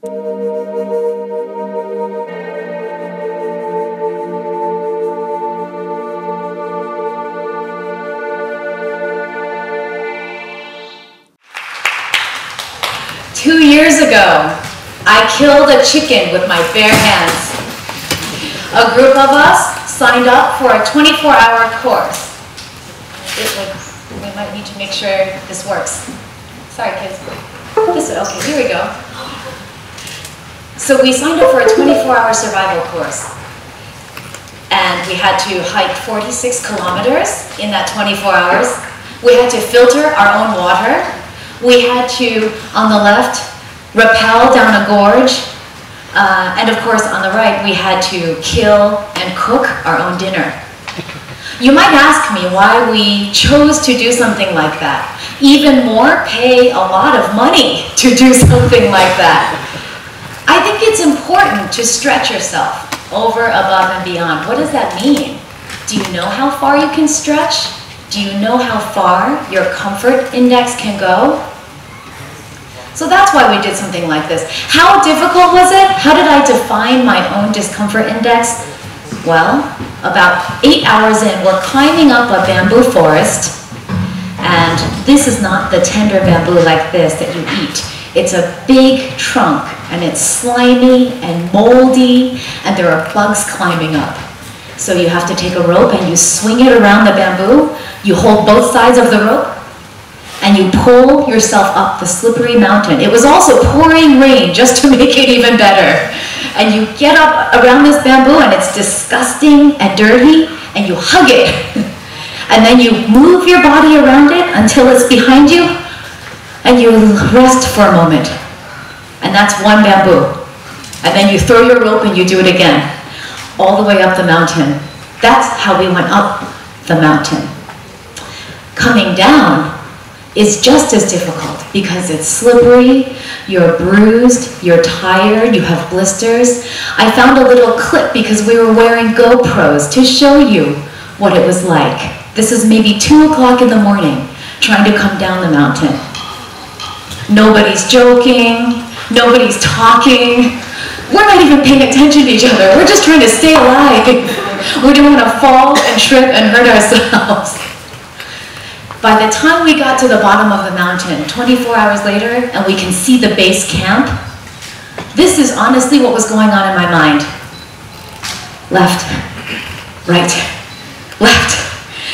2 years ago, I killed a chicken with my bare hands. A group of us signed up for a 24-hour course. We might need to make sure this works. Sorry, kids. Okay, here we go. So we signed up for a 24-hour survival course. And we had to hike 46 kilometers in that 24 hours. We had to filter our own water. We had to, on the left, rappel down a gorge. And of course, on the right, we had to kill and cook our own dinner. You might ask me why we chose to do something like that. Even more, pay a lot of money to do something like that. I think it's important to stretch yourself over, above, and beyond. What does that mean? Do you know how far you can stretch? Do you know how far your comfort index can go? So that's why we did something like this. How difficult was it? How did I define my own discomfort index? Well, about 8 hours in, we're climbing up a bamboo forest. And this is not the tender bamboo like this that you eat. It's a big trunk, and it's slimy and moldy, and there are bugs climbing up. So you have to take a rope and you swing it around the bamboo. You hold both sides of the rope, and you pull yourself up the slippery mountain. It was also pouring rain just to make it even better. And you get up around this bamboo, and it's disgusting and dirty, and you hug it. And then you move your body around it until it's behind you, and you rest for a moment. And that's one bamboo. And then you throw your rope and you do it again, all the way up the mountain. That's how we went up the mountain. Coming down is just as difficult because it's slippery, you're bruised, you're tired, you have blisters. I found a little clip because we were wearing GoPros to show you what it was like. This is maybe 2 o'clock in the morning, trying to come down the mountain. Nobody's joking, nobody's talking. We're not even paying attention to each other. We're just trying to stay alive. We don't want to fall and trip and hurt ourselves. By the time we got to the bottom of the mountain, 24 hours later, and we can see the base camp, this is honestly what was going on in my mind. Left, right, left.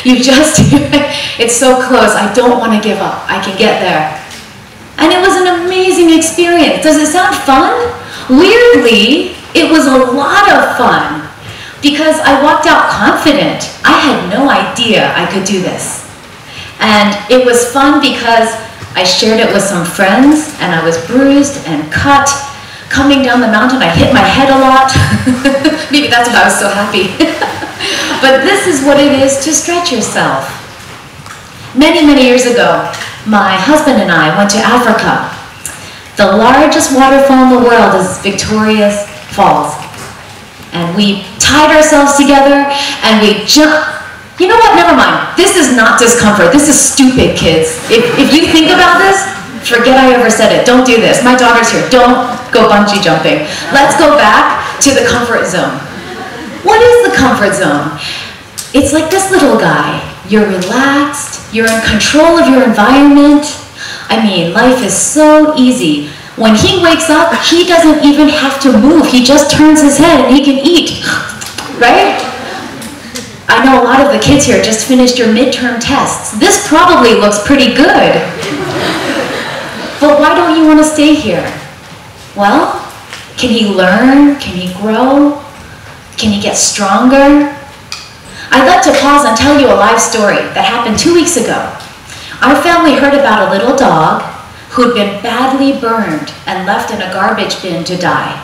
It's so close. I don't want to give up. I can get there. And it was an amazing experience. Does it sound fun? Weirdly, it was a lot of fun because I walked out confident. I had no idea I could do this. And it was fun because I shared it with some friends, and I was bruised and cut. Coming down the mountain, I hit my head a lot. Maybe that's why I was so happy. But this is what it is to stretch yourself. Many, many years ago, my husband and I went to Africa. The largest waterfall in the world is Victoria Falls. And we tied ourselves together and we jumped. You know what? Never mind. This is not discomfort. This is stupid, kids. If you think about this, forget I ever said it. Don't do this. My daughter's here. Don't go bungee jumping. Let's go back to the comfort zone. What is the comfort zone? It's like this little guy. You're relaxed. You're in control of your environment. I mean, life is so easy. When he wakes up, he doesn't even have to move. He just turns his head and he can eat. Right? I know a lot of the kids here just finished your midterm tests. This probably looks pretty good. But why don't you want to stay here? Well, can he learn? Can he grow? Can he get stronger? I'd like to pause and tell you a live story that happened 2 weeks ago. Our family heard about a little dog who'd been badly burned and left in a garbage bin to die.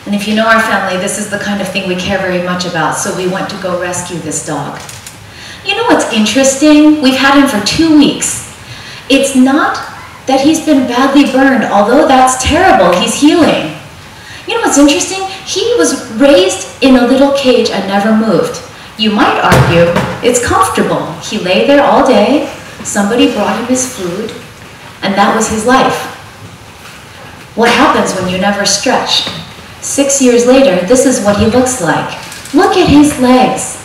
And if you know our family, this is the kind of thing we care very much about, so we went to go rescue this dog. You know what's interesting? We've had him for 2 weeks. It's not that he's been badly burned, although that's terrible, he's healing. You know what's interesting? He was raised in a little cage and never moved. You might argue it's comfortable. He lay there all day, somebody brought him his food, and that was his life. What happens when you never stretch? 6 years later, this is what he looks like. Look at his legs.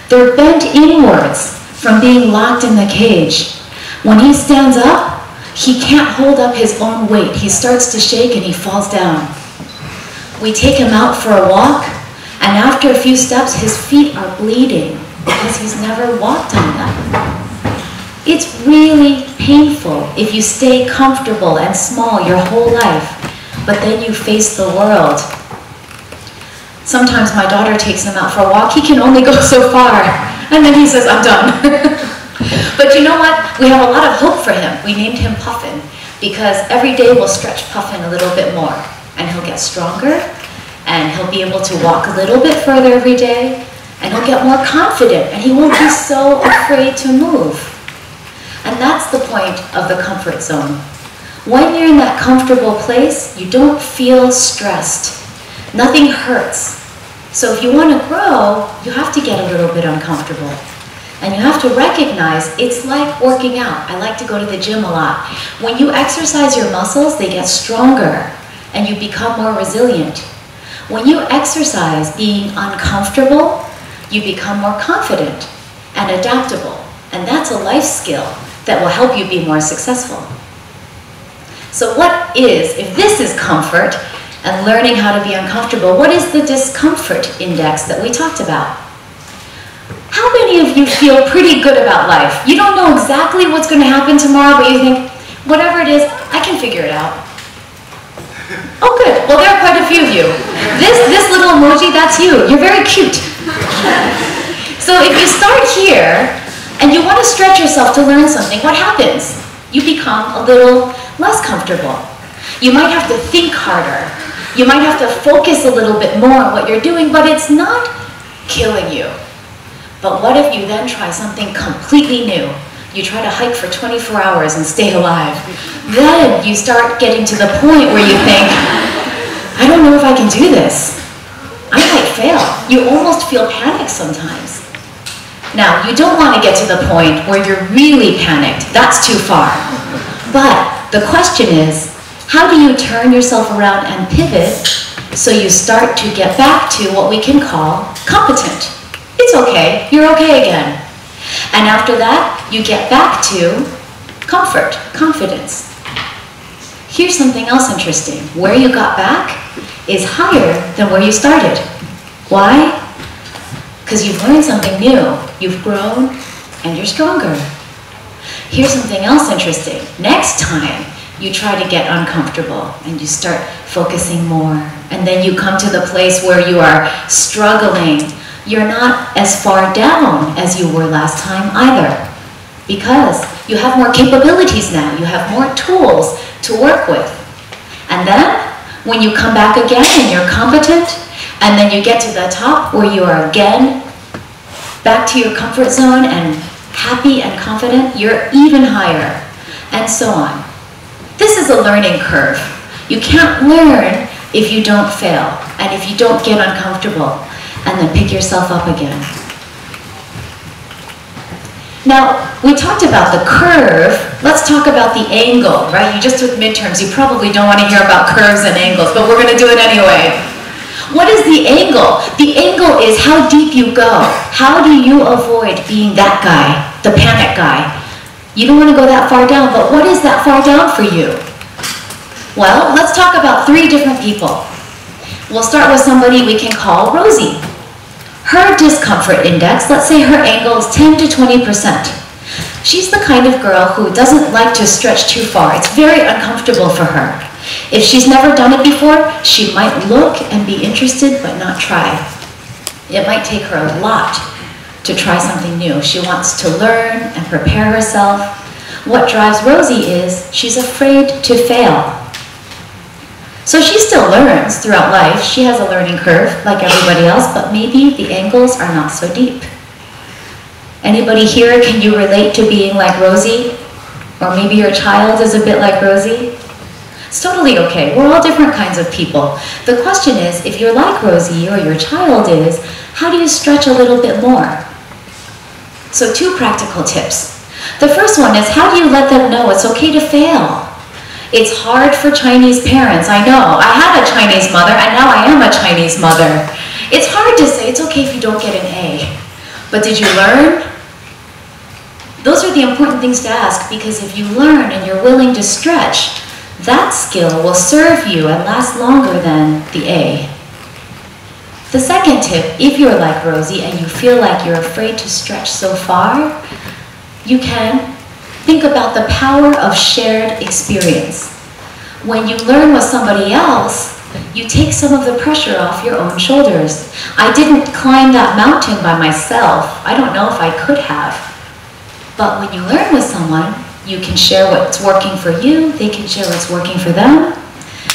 They're bent inwards from being locked in the cage. When he stands up, he can't hold up his own weight. He starts to shake and he falls down. We take him out for a walk, and after a few steps, his feet are bleeding because he's never walked on them. It's really painful if you stay comfortable and small your whole life, but then you face the world. Sometimes my daughter takes him out for a walk. He can only go so far, and then he says, I'm done. But you know what? We have a lot of hope for him. We named him Puffin because every day we'll stretch Puffin a little bit more, and he'll get stronger, and he'll be able to walk a little bit further every day, and he'll get more confident, and he won't be so afraid to move. And that's the point of the comfort zone. When you're in that comfortable place, you don't feel stressed. Nothing hurts. So if you want to grow, you have to get a little bit uncomfortable. And you have to recognize it's like working out. I like to go to the gym a lot. When you exercise your muscles, they get stronger and you become more resilient. When you exercise being uncomfortable, you become more confident and adaptable. And that's a life skill that will help you be more successful. So what is, if this is comfort and learning how to be uncomfortable, what is the discomfort index that we talked about? How many of you feel pretty good about life? You don't know exactly what's going to happen tomorrow, but you think, whatever it is, I can figure it out. Oh good, well there are quite a few of you. This little emoji, that's you. You're very cute. So if you start here, and you want to stretch yourself to learn something, what happens? You become a little less comfortable. You might have to think harder. You might have to focus a little bit more on what you're doing, but it's not killing you. But what if you then try something completely new? You try to hike for 24 hours and stay alive. Then you start getting to the point where you think, I don't know if I can do this. I might fail. You almost feel panic sometimes. Now, you don't want to get to the point where you're really panicked. That's too far. But the question is, how do you turn yourself around and pivot so you start to get back to what we can call competent? It's okay. You're okay again. And after that, you get back to comfort, confidence. Here's something else interesting. Where you got back is higher than where you started. Why? Because you've learned something new. You've grown, and you're stronger. Here's something else interesting. Next time, you try to get uncomfortable, and you start focusing more. And then you come to the place where you are struggling. You're not as far down as you were last time either, because you have more capabilities now. You have more tools to work with. And then, when you come back again and you're competent, and then you get to the top where you are again back to your comfort zone and happy and confident, you're even higher, and so on. This is a learning curve. You can't learn if you don't fail, and if you don't get uncomfortable, and then pick yourself up again. Now, we talked about the curve. Let's talk about the angle, right? You just took midterms. You probably don't want to hear about curves and angles, but we're going to do it anyway. What is the angle? The angle is how deep you go. How do you avoid being that guy, the panic guy? You don't want to go that far down, but what is that far down for you? Well, let's talk about 3 different people. We'll start with somebody we can call Rosie. Her discomfort index, let's say her angle is 10 to 20%. She's the kind of girl who doesn't like to stretch too far. It's very uncomfortable for her. If she's never done it before, she might look and be interested but not try. It might take her a lot to try something new. She wants to learn and prepare herself. What drives Rosie is she's afraid to fail. So she still learns throughout life. She has a learning curve like everybody else, but maybe the angles are not so deep. Anybody here, can you relate to being like Rosie? Or maybe your child is a bit like Rosie? It's totally okay. We're all different kinds of people. The question is, if you're like Rosie or your child is, how do you stretch a little bit more? So 2 practical tips. The first one is, how do you let them know it's okay to fail? It's hard for Chinese parents, I know. I had a Chinese mother, and now I am a Chinese mother. It's hard to say, it's okay if you don't get an A. But did you learn? Those are the important things to ask, because if you learn and you're willing to stretch, that skill will serve you and last longer than the A. The second tip, if you're like Rosie and you feel like you're afraid to stretch so far, you can think about the power of shared experience. When you learn with somebody else, you take some of the pressure off your own shoulders. I didn't climb that mountain by myself. I don't know if I could have. But when you learn with someone, you can share what's working for you, they can share what's working for them.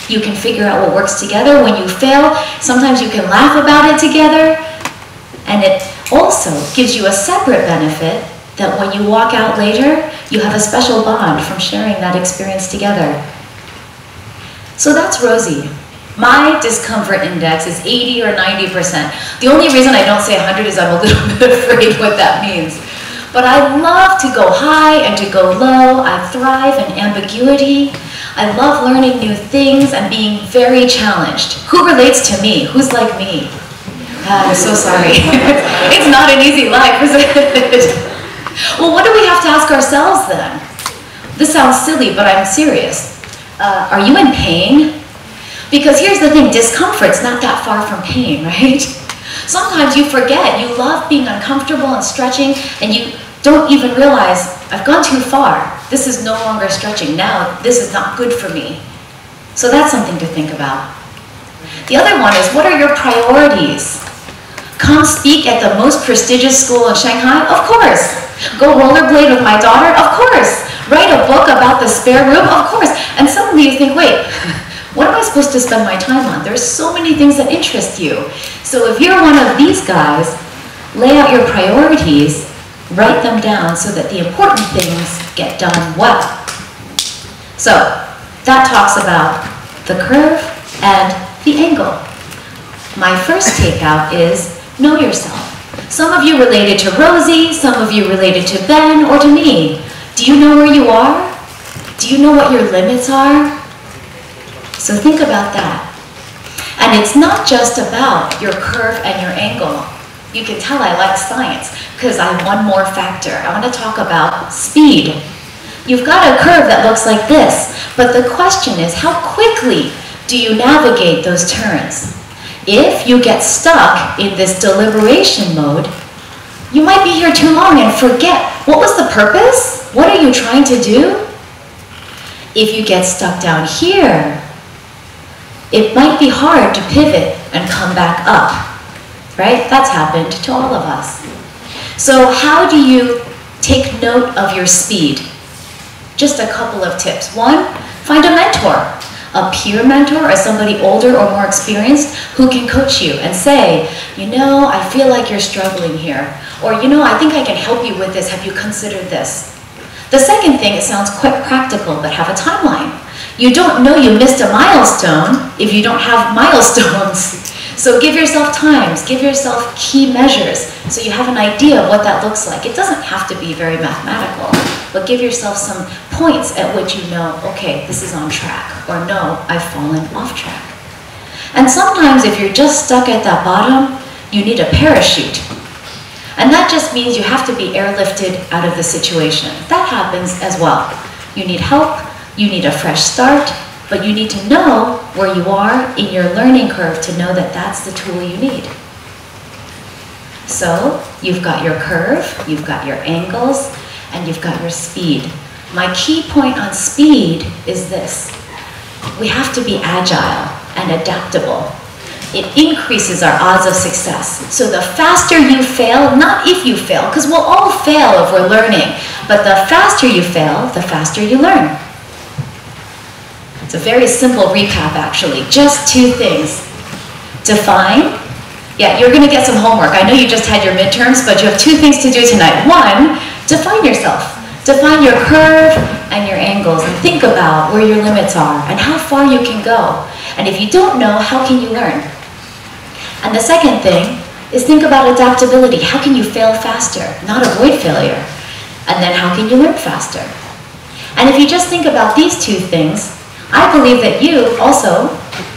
You can figure out what works together. When you fail, sometimes you can laugh about it together. And it also gives you a separate benefit that when you walk out later, you have a special bond from sharing that experience together. So that's Rosie. My discomfort index is 80 or 90%. The only reason I don't say 100 is I'm a little bit afraid what that means. But I love to go high and to go low. I thrive in ambiguity. I love learning new things and being very challenged. Who relates to me? Who's like me? I'm so sorry. It's not an easy life, is it? Well, what do we have to ask ourselves then? This sounds silly, but I'm serious. Are you in pain? Because here's the thing, discomfort's not that far from pain, right? Sometimes you forget, you love being uncomfortable and stretching, and you don't even realize, I've gone too far. This is no longer stretching. Now, this is not good for me. So that's something to think about. The other one is, what are your priorities? Come speak at the most prestigious school in Shanghai? Of course. Go rollerblade with my daughter? Of course. Write a book about the spare room? Of course. And suddenly you think, wait, what am I supposed to spend my time on? There's so many things that interest you. So if you're one of these guys, lay out your priorities, write them down so that the important things get done well. So that talks about the curve and the angle. My first takeout is know yourself. Some of you related to Rosie, some of you related to Ben or to me. Do you know where you are? Do you know what your limits are? So think about that. And it's not just about your curve and your angle. You can tell I like science because I have one more factor. I want to talk about speed. You've got a curve that looks like this, but the question is, how quickly do you navigate those turns? If you get stuck in this deliberation mode, you might be here too long and forget, what was the purpose? What are you trying to do? If you get stuck down here, it might be hard to pivot and come back up, right? That's happened to all of us. So how do you take note of your speed? Just a couple of tips. One, find a mentor, a peer mentor or somebody older or more experienced who can coach you and say, you know, I feel like you're struggling here. Or, you know, I think I can help you with this. Have you considered this? The second thing, it sounds quite practical, but have a timeline. You don't know you missed a milestone if you don't have milestones. So give yourself times, give yourself key measures so you have an idea of what that looks like. It doesn't have to be very mathematical, but give yourself some points at which you know, okay, this is on track, or no, I've fallen off track. And sometimes if you're just stuck at that bottom, you need a parachute. And that just means you have to be airlifted out of the situation. That happens as well. You need help, you need a fresh start, but you need to know where you are in your learning curve to know that that's the tool you need. So you've got your curve, you've got your angles, and you've got your speed. My key point on speed is this. We have to be agile and adaptable. It increases our odds of success. So the faster you fail, not if you fail, because we'll all fail if we're learning, but the faster you fail, the faster you learn. It's a very simple recap, actually. Just two things. Define. Yeah, you're going to get some homework. I know you just had your midterms, but you have two things to do tonight. One, define yourself. Define your curve and your angles, and think about where your limits are and how far you can go. And if you don't know, how can you learn? And the second thing is think about adaptability. How can you fail faster, not avoid failure? And then how can you learn faster? And if you just think about these two things, I believe that you also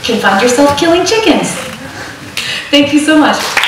can find yourself killing chickens. Thank you so much.